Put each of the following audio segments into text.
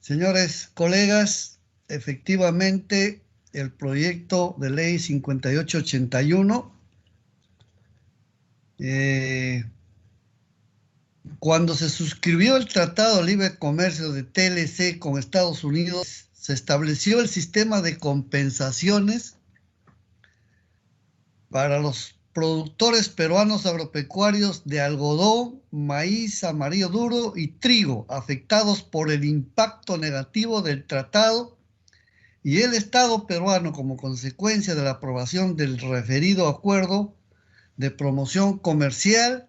Señores colegas, efectivamente el proyecto de ley 5881, cuando se suscribió el Tratado de Libre Comercio de TLC con Estados Unidos, se estableció el sistema de compensaciones para los productores peruanos agropecuarios de algodón, maíz amarillo duro y trigo afectados por el impacto negativo del tratado, y el Estado peruano, como consecuencia de la aprobación del referido acuerdo de promoción comercial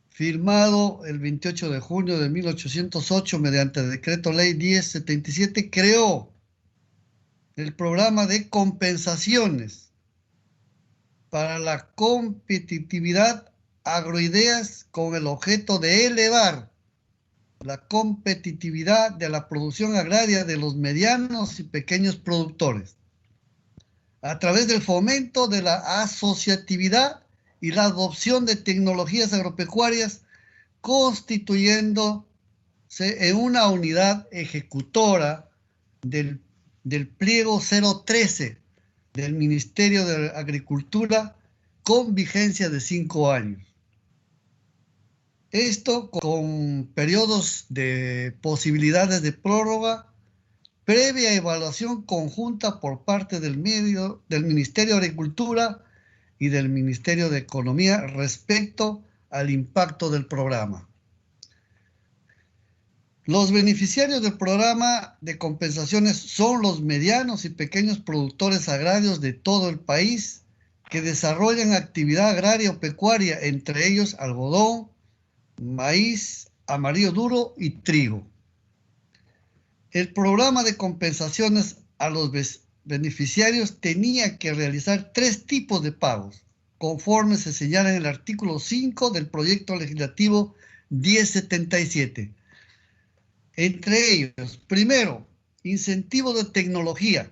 firmado el 28 de junio de 1808 mediante el decreto ley 1077, creó el programa de compensaciones para la competitividad agroideas con el objeto de elevar la competitividad de la producción agraria de los medianos y pequeños productores a través del fomento de la asociatividad y la adopción de tecnologías agropecuarias, constituyéndose en una unidad ejecutora del, del pliego 013 del Ministerio de Agricultura con vigencia de 5 años. Esto con periodos de posibilidades de prórroga, previa evaluación conjunta por parte del Ministerio de Agricultura y del Ministerio de Economía respecto al impacto del programa. Los beneficiarios del programa de compensaciones son los medianos y pequeños productores agrarios de todo el país que desarrollan actividad agraria o pecuaria, entre ellos algodón, maíz, amarillo duro y trigo. El programa de compensaciones a los beneficiarios tenía que realizar 3 tipos de pagos, conforme se señala en el artículo 5 del proyecto legislativo 1077. Entre ellos, primero, incentivo de tecnología,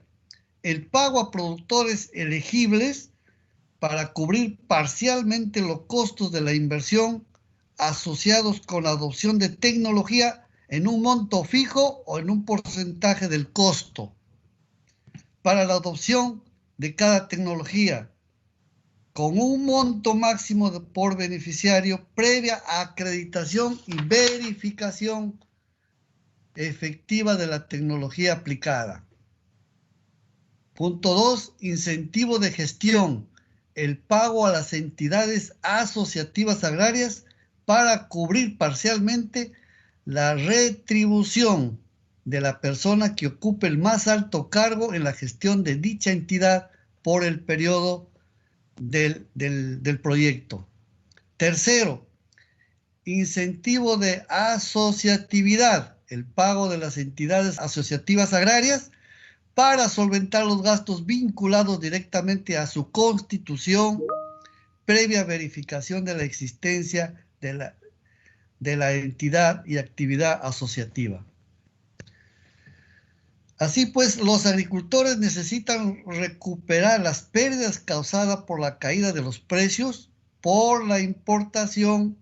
el pago a productores elegibles para cubrir parcialmente los costos de la inversión asociados con la adopción de tecnología en un monto fijo o en un porcentaje del costo para la adopción de cada tecnología, con un monto máximo por beneficiario previa acreditación y verificación efectiva de la tecnología aplicada. Punto 2, incentivo de gestión, el pago a las entidades asociativas agrarias para cubrir parcialmente la retribución de la persona que ocupe el más alto cargo en la gestión de dicha entidad por el periodo del proyecto. Tercero, incentivo de asociatividad, el pago de las entidades asociativas agrarias para solventar los gastos vinculados directamente a su constitución, previa verificación de la existencia de la entidad y actividad asociativa. Así pues, los agricultores necesitan recuperar las pérdidas causadas por la caída de los precios por la importación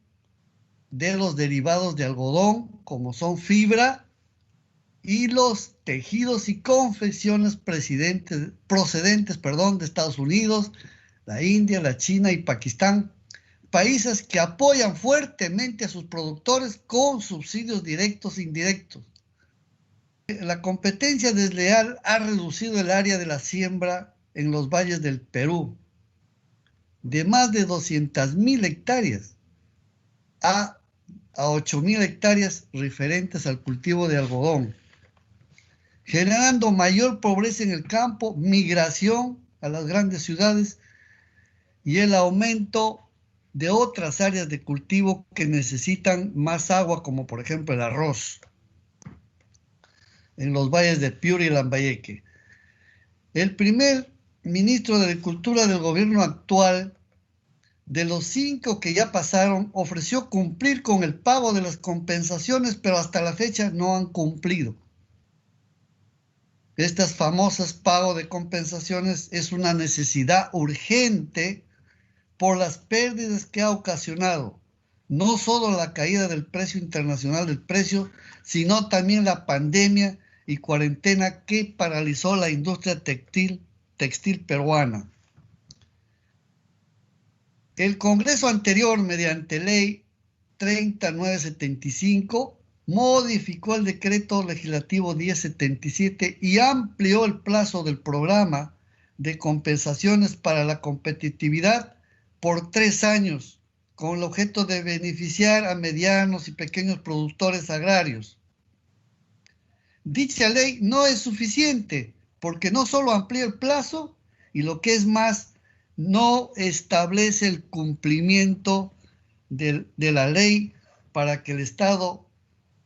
de los derivados de algodón, como son fibra, hilos, tejidos y confecciones procedentes de Estados Unidos, la India, la China y Pakistán, países que apoyan fuertemente a sus productores con subsidios directos e indirectos. La competencia desleal ha reducido el área de la siembra en los valles del Perú de más de 200.000 hectáreas a 8.000 hectáreas referentes al cultivo de algodón, generando mayor pobreza en el campo, migración a las grandes ciudades y el aumento de otras áreas de cultivo que necesitan más agua, como por ejemplo el arroz, en los valles de Piura y Lambayeque. El primer ministro de Agricultura del gobierno actual, de los 5 que ya pasaron, ofreció cumplir con el pago de las compensaciones, pero hasta la fecha no han cumplido. Estas famosas pagos de compensaciones es una necesidad urgente por las pérdidas que ha ocasionado no solo la caída del precio internacional del precio, sino también la pandemia y cuarentena que paralizó la industria textil peruana. El Congreso anterior, mediante ley 3975, modificó el decreto legislativo 1077 y amplió el plazo del programa de compensaciones para la competitividad por 3 años, con el objeto de beneficiar a medianos y pequeños productores agrarios. Dicha ley no es suficiente porque no solo amplía el plazo y lo que es más, no establece el cumplimiento de la ley para que el Estado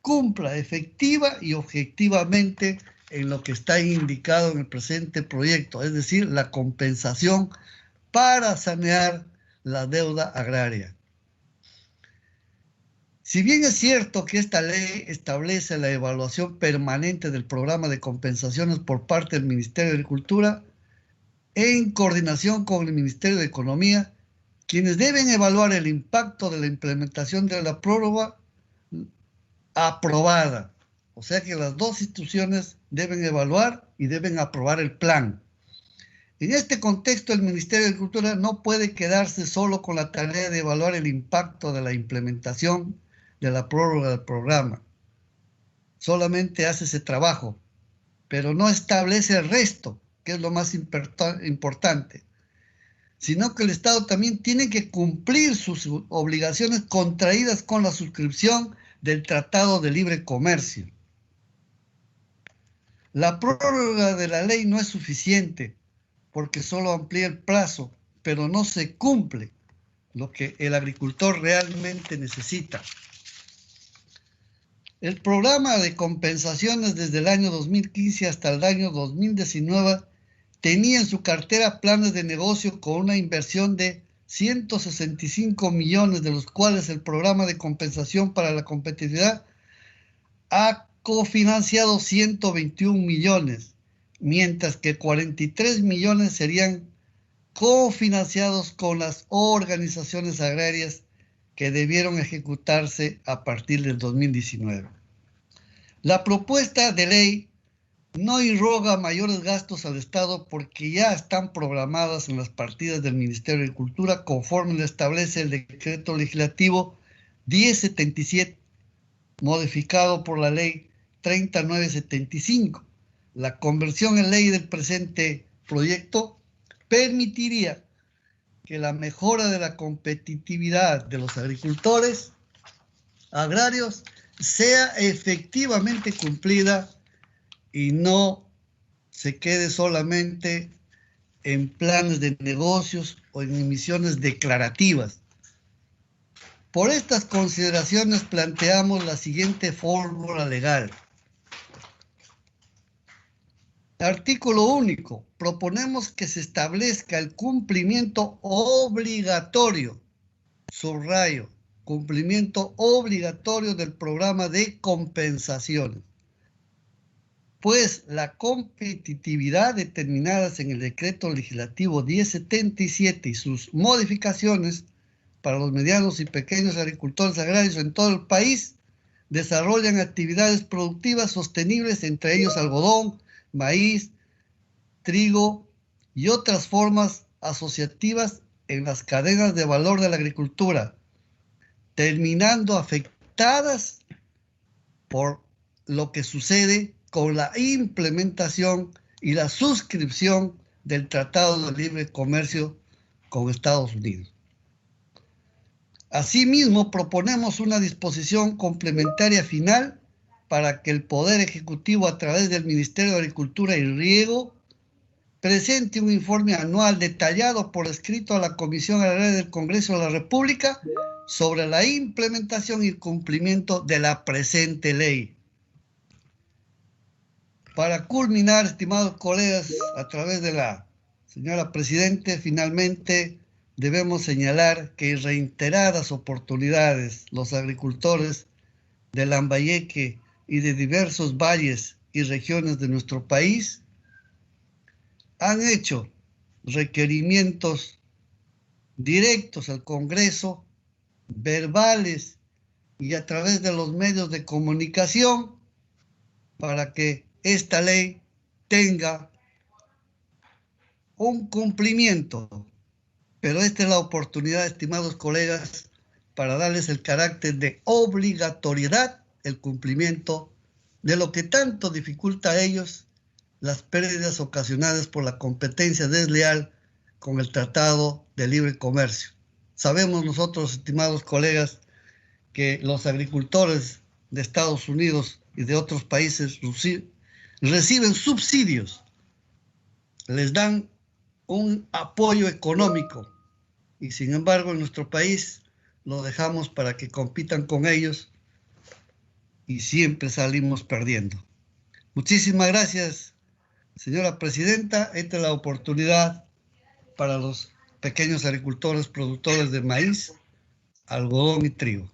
cumpla efectiva y objetivamente en lo que está indicado en el presente proyecto, es decir, la compensación para sanear la deuda agraria. Si bien es cierto que esta ley establece la evaluación permanente del programa de compensaciones por parte del Ministerio de Agricultura, en coordinación con el Ministerio de Economía, quienes deben evaluar el impacto de la implementación de la prórroga aprobada. O sea que las dos instituciones deben evaluar y deben aprobar el plan. En este contexto, el Ministerio de Agricultura no puede quedarse solo con la tarea de evaluar el impacto de la implementación de la prórroga del programa. Solamente hace ese trabajo, pero no establece el resto, que es lo más importante, sino que el Estado también tiene que cumplir sus obligaciones contraídas con la suscripción del Tratado de Libre Comercio. La prórroga de la ley no es suficiente porque solo amplía el plazo, pero no se cumple lo que el agricultor realmente necesita. El programa de compensaciones desde el año 2015 hasta el año 2019 tenía en su cartera planes de negocio con una inversión de 165 millones, de los cuales el programa de compensación para la competitividad ha cofinanciado 121 millones, mientras que 43 millones serían cofinanciados con las organizaciones agrarias que debieron ejecutarse a partir del 2019. La propuesta de ley no irroga mayores gastos al Estado porque ya están programadas en las partidas del Ministerio de Agricultura conforme lo establece el decreto legislativo 1077, modificado por la ley 3975. La conversión en ley del presente proyecto permitiría que la mejora de la competitividad de los agricultores agrarios sea efectivamente cumplida y no se quede solamente en planes de negocios o en emisiones declarativas. Por estas consideraciones planteamos la siguiente fórmula legal. Artículo único. Proponemos que se establezca el cumplimiento obligatorio, subrayo, cumplimiento obligatorio del programa de compensaciones, pues la competitividad determinadas en el decreto legislativo 1077 y sus modificaciones para los medianos y pequeños agricultores agrarios en todo el país desarrollan actividades productivas sostenibles, entre ellos algodón, maíz, trigo y otras formas asociativas en las cadenas de valor de la agricultura, terminando afectadas por lo que sucede con la implementación y la suscripción del Tratado de Libre Comercio con Estados Unidos. Asimismo, proponemos una disposición complementaria final para que el Poder Ejecutivo, a través del Ministerio de Agricultura y Riego, presente un informe anual detallado por escrito a la Comisión Agraria del Congreso de la República sobre la implementación y cumplimiento de la presente ley. Para culminar, estimados colegas, a través de la señora Presidente, finalmente debemos señalar que en reiteradas oportunidades los agricultores de Lambayeque y de diversos valles y regiones de nuestro país han hecho requerimientos directos al Congreso verbales y a través de los medios de comunicación para que esta ley tenga un cumplimiento. Pero esta es la oportunidad, estimados colegas, para darles el carácter de obligatoriedad, el cumplimiento de lo que tanto dificulta a ellos las pérdidas ocasionadas por la competencia desleal con el Tratado de Libre Comercio. Sabemos nosotros, estimados colegas, que los agricultores de Estados Unidos y de otros países reciben subsidios, les dan un apoyo económico y sin embargo en nuestro país lo dejamos para que compitan con ellos y siempre salimos perdiendo. Muchísimas gracias, señora presidenta. Esta es la oportunidad para los pequeños agricultores, productores de maíz, algodón y trigo.